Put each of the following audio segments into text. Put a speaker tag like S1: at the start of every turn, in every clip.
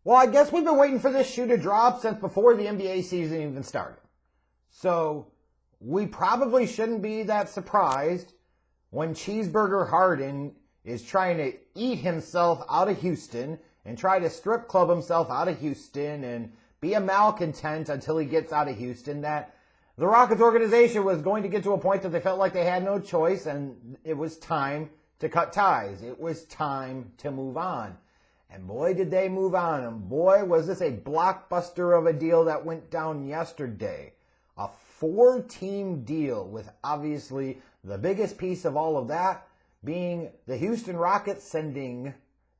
S1: Well, I guess we've been waiting for this shoe to drop since before the NBA season even started. So we probably shouldn't be that surprised when Cheeseburger Harden is trying to eat himself out of Houston and try to strip club himself out of Houston and be a malcontent until he gets out of Houston, that the Rockets organization was going to get to a point that they felt like they had no choice and it was time to cut ties. It was time to move on. And boy, did they move on. And boy, was this a blockbuster of a deal that went down yesterday. A 4-team deal with obviously the biggest piece of all of that being the Houston Rockets sending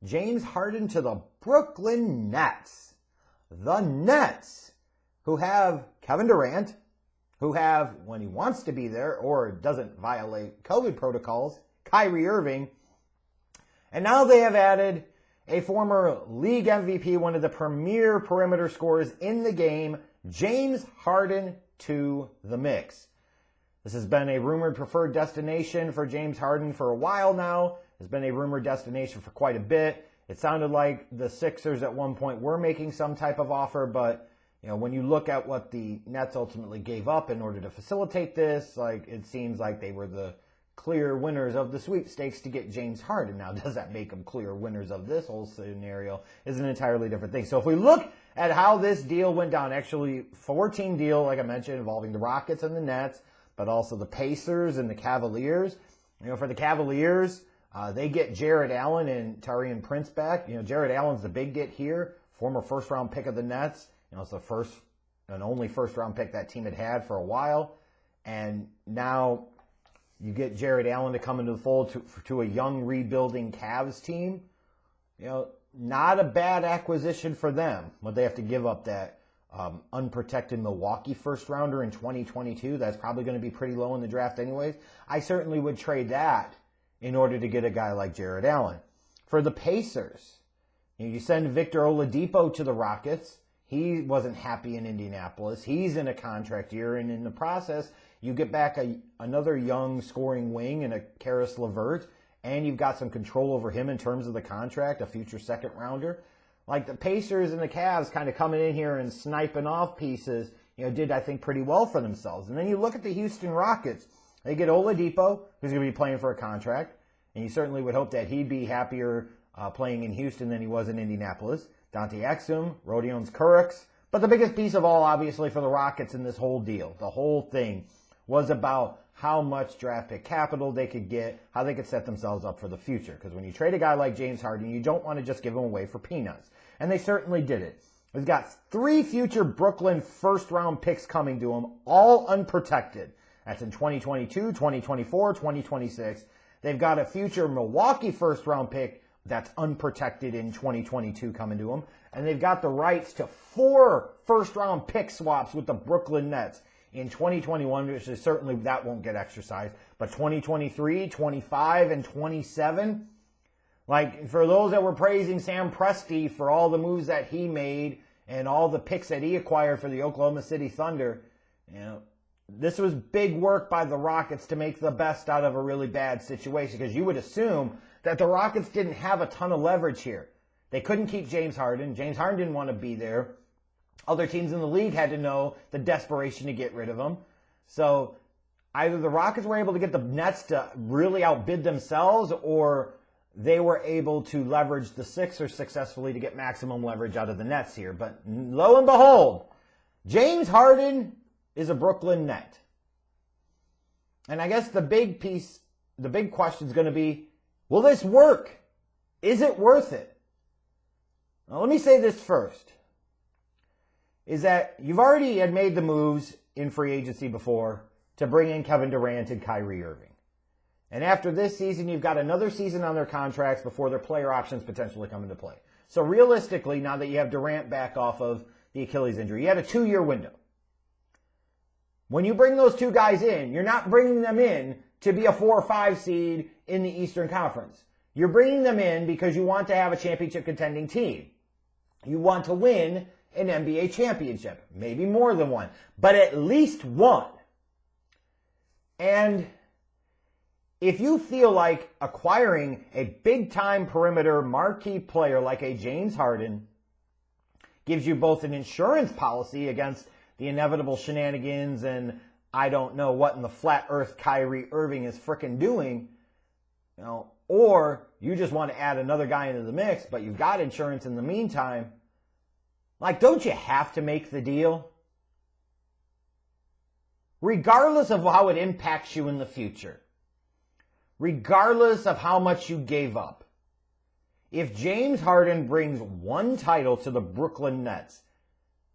S1: James Harden to the Brooklyn Nets. The Nets, who have Kevin Durant, who have, when he wants to be there or doesn't violate COVID protocols, Kyrie Irving. And now they have added a former league MVP, one of the premier perimeter scorers in the game, James Harden, to the mix. This has been a rumored preferred destination for James Harden for a while now. It's been a rumored destination for quite a bit. It sounded like the Sixers at one point were making some type of offer, but when you look at what the Nets ultimately gave up in order to facilitate this, it seems like they were the clear winners of the sweepstakes to get James Harden. Now, does that make them clear winners of this whole scenario is an entirely different thing. So if we look at how this deal went down, actually 4-team deal, like I mentioned, involving the Rockets and the Nets, but also the Pacers and the Cavaliers. For the Cavaliers, they get Jared Allen and Taurean Prince back. Jared Allen's the big get here, former first-round pick of the Nets. It's the first and only first-round pick that team had for a while. And now you get Jared Allen to come into the fold to a young rebuilding Cavs team. Not a bad acquisition for them. But they have to give up that unprotected Milwaukee first rounder in 2022. That's probably going to be pretty low in the draft anyways. I certainly would trade that in order to get a guy like Jared Allen. For the Pacers, you send Victor Oladipo to the Rockets. He wasn't happy in Indianapolis. He's in a contract year, and in the process, you get back another young scoring wing in a Karis LeVert, and you've got some control over him in terms of the contract, a future second rounder. Like the Pacers and the Cavs kind of coming in here and sniping off pieces, did, I think, pretty well for themselves. And then you look at the Houston Rockets. They get Oladipo, who's going to be playing for a contract, and you certainly would hope that he'd be happier playing in Houston than he was in Indianapolis. Dante Exum, Rodion Kurucs. But the biggest piece of all, obviously, for the Rockets in this whole deal, the whole thing, was about how much draft pick capital they could get, how they could set themselves up for the future. Because when you trade a guy like James Harden, you don't want to just give him away for peanuts. And they certainly did it. He's got 3 future Brooklyn first-round picks coming to him, all unprotected. That's in 2022, 2024, 2026. They've got a future Milwaukee first-round pick that's unprotected in 2022 coming to them. And they've got the rights to 4 first-round pick swaps with the Brooklyn Nets in 2021, which is certainly that won't get exercised. But 2023, 25, and 27. For those that were praising Sam Presti for all the moves that he made and all the picks that he acquired for the Oklahoma City Thunder, this was big work by the Rockets to make the best out of a really bad situation, because you would assume that the Rockets didn't have a ton of leverage here. They couldn't keep James Harden. James Harden didn't want to be there. Other teams in the league had to know the desperation to get rid of him. So either the Rockets were able to get the Nets to really outbid themselves, or they were able to leverage the Sixers successfully to get maximum leverage out of the Nets here. But lo and behold, James Harden is a Brooklyn Net. And I guess the big question is going to be, will this work? Is it worth it? Now, let me say this first, is that you've already had made the moves in free agency before to bring in Kevin Durant and Kyrie Irving. And after this season, you've got another season on their contracts before their player options potentially come into play. So realistically, now that you have Durant back off of the Achilles injury, you had a 2-year window. When you bring those 2 guys in, you're not bringing them in to be a 4 or 5 seed in the Eastern Conference. You're bringing them in because you want to have a championship contending team. You want to win an NBA championship. Maybe more than one, but at least one. And if you feel like acquiring a big-time perimeter marquee player like a James Harden gives you both an insurance policy against the inevitable shenanigans and I don't know what in the flat earth Kyrie Irving is frickin' doing, or you just want to add another guy into the mix, but you've got insurance in the meantime. Like, don't you have to make the deal? Regardless of how it impacts you in the future. Regardless of how much you gave up. If James Harden brings one title to the Brooklyn Nets,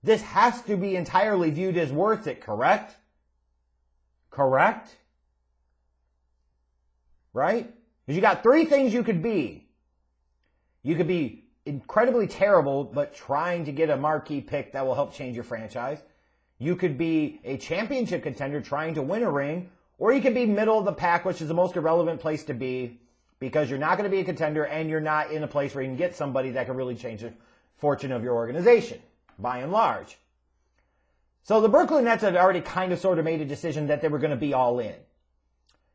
S1: this has to be entirely viewed as worth it, correct? Correct? Right? Because you got three things you could be. You could be incredibly terrible, but trying to get a marquee pick that will help change your franchise. You could be a championship contender trying to win a ring, or you could be middle of the pack, which is the most irrelevant place to be because you're not going to be a contender and you're not in a place where you can get somebody that can really change the fortune of your organization, by and large. So the Brooklyn Nets had already kind of sort of made a decision that they were going to be all in.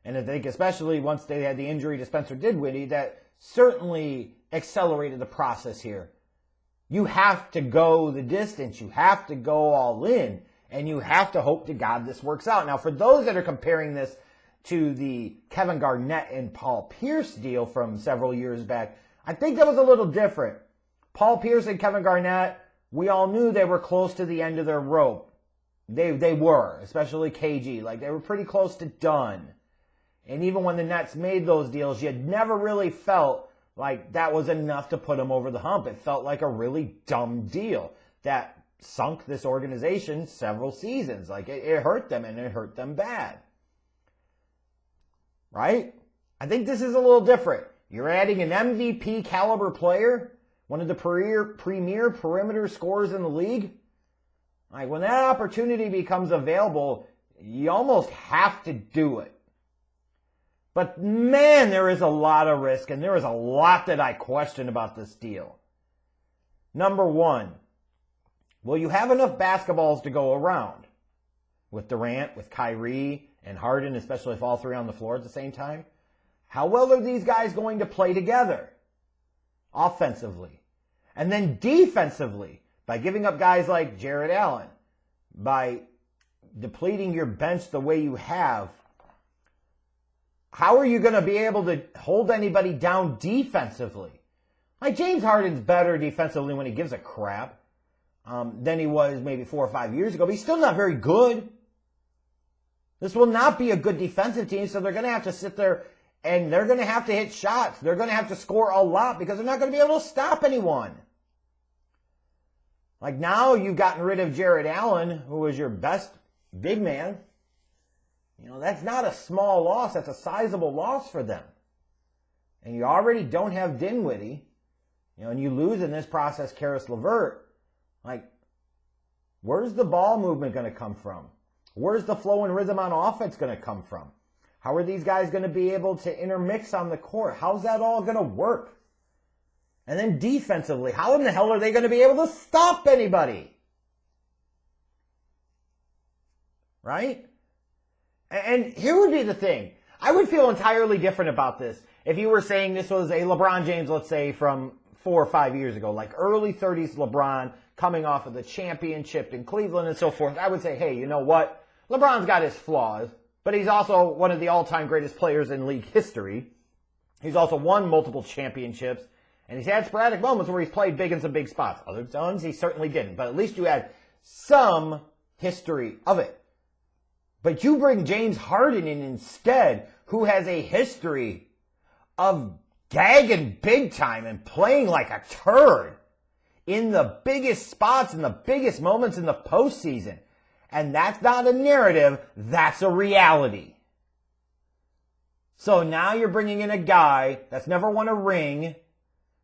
S1: And I think especially once they had the injury to Spencer Dinwiddie, that certainly accelerated the process here. You have to go the distance. You have to go all in. And you have to hope to God this works out. Now, for those that are comparing this to the Kevin Garnett and Paul Pierce deal from several years back, I think that was a little different. Paul Pierce and Kevin Garnett, we all knew they were close to the end of their rope. They were, especially KG. Like, they were pretty close to done. And even when the Nets made those deals, you never really felt like that was enough to put them over the hump. It felt like a really dumb deal that sunk this organization several seasons. Like, it hurt them, and it hurt them bad. Right? I think this is a little different. You're adding an MVP caliber player, one of the premier perimeter scorers in the league. Like, when that opportunity becomes available, you almost have to do it. But man, there is a lot of risk, and there is a lot that I question about this deal. Number one, will you have enough basketballs to go around? With Durant, with Kyrie, and Harden, especially if all three are on the floor at the same time? How well are these guys going to play together? Offensively. And then defensively, by giving up guys like Jarrett Allen, by depleting your bench the way you have, how are you going to be able to hold anybody down defensively? Like, James Harden's better defensively when he gives a crap than he was maybe 4 or 5 years ago, but he's still not very good. This will not be a good defensive team, so they're going to have to sit there and they're going to have to hit shots. They're going to have to score a lot because they're not going to be able to stop anyone. Like, now you've gotten rid of Jarrett Allen, who was your best big man. That's not a small loss. That's a sizable loss for them. And you already don't have Dinwiddie. And you lose in this process Karis LeVert. Like, where's the ball movement going to come from? Where's the flow and rhythm on offense going to come from? How are these guys going to be able to intermix on the court? How's that all going to work? And then defensively, how in the hell are they going to be able to stop anybody? Right? And here would be the thing. I would feel entirely different about this if you were saying this was a LeBron James, let's say, from 4 or 5 years ago, like early 30s LeBron coming off of the championship in Cleveland and so forth. I would say, hey, you know what? LeBron's got his flaws, but he's also one of the all-time greatest players in league history. He's also won multiple championships, and he's had sporadic moments where he's played big in some big spots. Other times he certainly didn't, but at least you had some history of it. But you bring James Harden in instead, who has a history of gagging big time and playing like a turd in the biggest spots and the biggest moments in the postseason. And that's not a narrative, that's a reality. So now you're bringing in a guy that's never won a ring,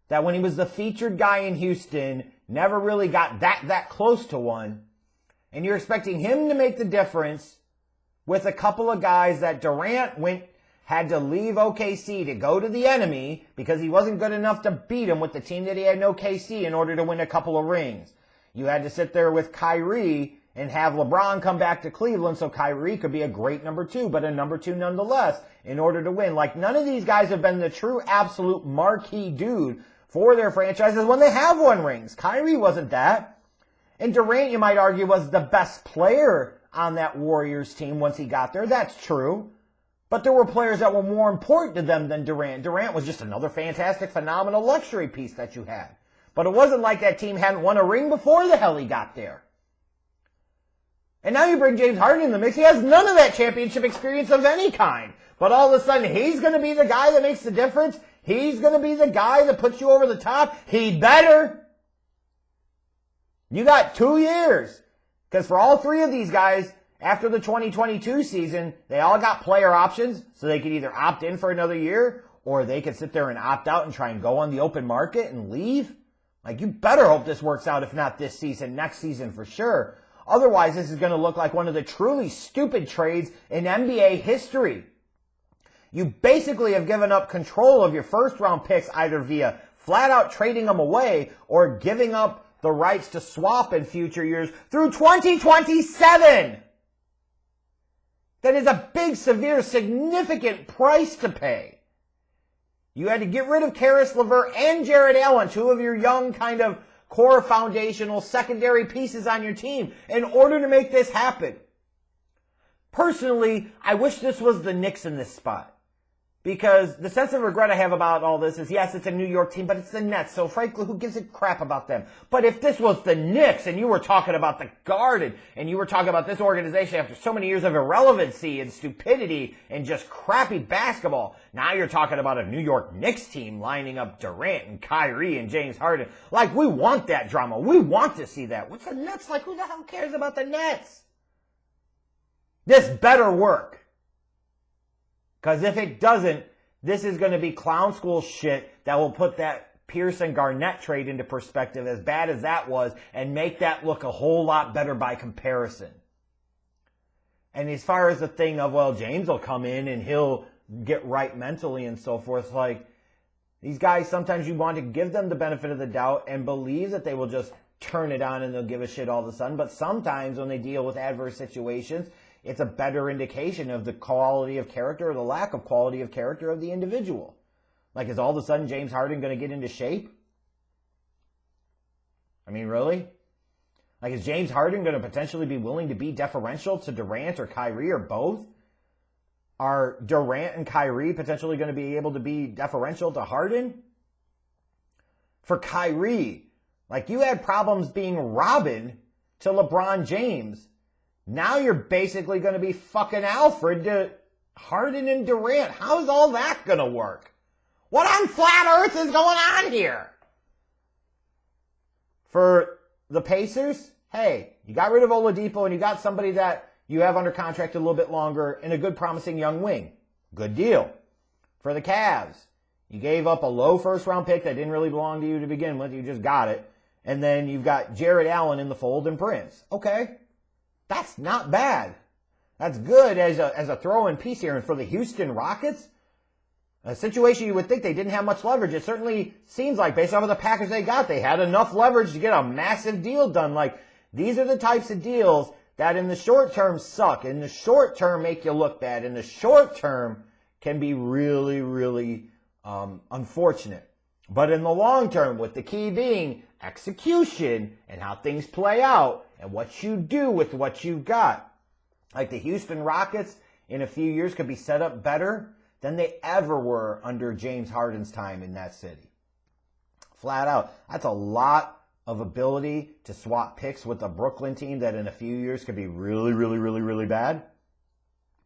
S1: that when he was the featured guy in Houston, never really got that close to one. And you're expecting him to make the difference with a couple of guys that Durant had to leave OKC to go to the enemy because he wasn't good enough to beat him with the team that he had in OKC in order to win a couple of rings. You had to sit there with Kyrie and have LeBron come back to Cleveland so Kyrie could be a great number 2, but a number 2 nonetheless in order to win. Like, none of these guys have been the true absolute marquee dude for their franchises when they have won rings. Kyrie wasn't that. And Durant, you might argue, was the best player on that Warriors team once he got there. That's true. But there were players that were more important to them than Durant. Durant was just another fantastic, phenomenal luxury piece that you had. But it wasn't like that team hadn't won a ring before the hell he got there. And now you bring James Harden in the mix. He has none of that championship experience of any kind. But all of a sudden, he's going to be the guy that makes the difference. He's going to be the guy that puts you over the top. He better. You got 2 years. Because for all three of these guys, after the 2022 season, they all got player options. So they could either opt in for another year, or they could sit there and opt out and try and go on the open market and leave. Like, you better hope this works out, if not this season, next season for sure. Otherwise, this is going to look like one of the truly stupid trades in NBA history. You basically have given up control of your first-round picks either via flat-out trading them away or giving up the rights to swap in future years through 2027. That is a big, severe, significant price to pay. You had to get rid of Karis LeVert and Jared Allen, two of your young kind of core foundational secondary pieces on your team, in order to make this happen. Personally, I wish this was the Knicks in this spot. Because the sense of regret I have about all this is, yes, it's a New York team, but it's the Nets, so frankly, who gives a crap about them? But if this was the Knicks, and you were talking about the Garden, and you were talking about this organization after so many years of irrelevancy and stupidity and just crappy basketball, now you're talking about a New York Knicks team lining up Durant and Kyrie and James Harden. Like, we want that drama. We want to see that. What's the Nets like? Who the hell cares about the Nets? This better work. Because if it doesn't, this is going to be clown school shit that will put that Pierce and Garnett trade into perspective, as bad as that was, and make that look a whole lot better by comparison. And as far as the thing of, well, James will come in and he'll get right mentally and so forth, like, these guys, sometimes you want to give them the benefit of the doubt and believe that they will just turn it on and they'll give a shit all of a sudden. But sometimes when they deal with adverse situations, it's a better indication of the quality of character or the lack of quality of character of the individual. Like, is all of a sudden James Harden going to get into shape? I mean, really? Like, is James Harden going to potentially be willing to be deferential to Durant or Kyrie or both? Are Durant and Kyrie potentially going to be able to be deferential to Harden? For Kyrie, like, you had problems being Robin to LeBron James. Now you're basically going to be fucking Alfred to Harden and Durant. How's all that going to work? What on flat earth is going on here? For the Pacers, hey, you got rid of Oladipo and you got somebody that you have under contract a little bit longer and a good promising young wing. Good deal. For the Cavs, you gave up a low first-round pick that didn't really belong to you to begin with. You just got it. And then you've got Jared Allen in the fold and Prince. Okay. That's not bad. That's good as a throw-in piece here. And for the Houston Rockets, a situation you would think they didn't have much leverage. It certainly seems like, based off of the package they got, they had enough leverage to get a massive deal done. Like, these are the types of deals that in the short term suck. In the short term make you look bad. In the short term can be really, really unfortunate. But in the long term, with the key being execution and how things play out, and what you do with what you've got. Like, the Houston Rockets in a few years could be set up better than they ever were under James Harden's time in that city. Flat out. That's a lot of ability to swap picks with a Brooklyn team that in a few years could be really, really, really, really bad.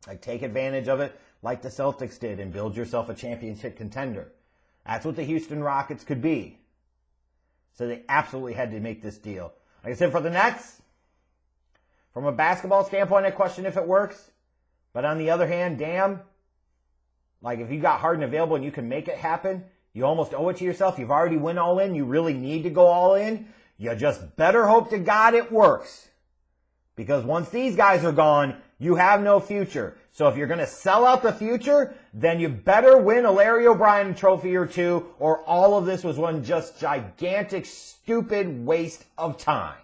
S1: Like, take advantage of it like the Celtics did and build yourself a championship contender. That's what the Houston Rockets could be. So they absolutely had to make this deal. Like I said, for the Nets, from a basketball standpoint, I question if it works. But on the other hand, damn, like, if you got Harden available and you can make it happen, you almost owe it to yourself. You've already went all in. You really need to go all in. You just better hope to God it works. Because once these guys are gone, you have no future. So if you're going to sell out the future, then you better win a Larry O'Brien trophy or two, or all of this was one just gigantic, stupid waste of time.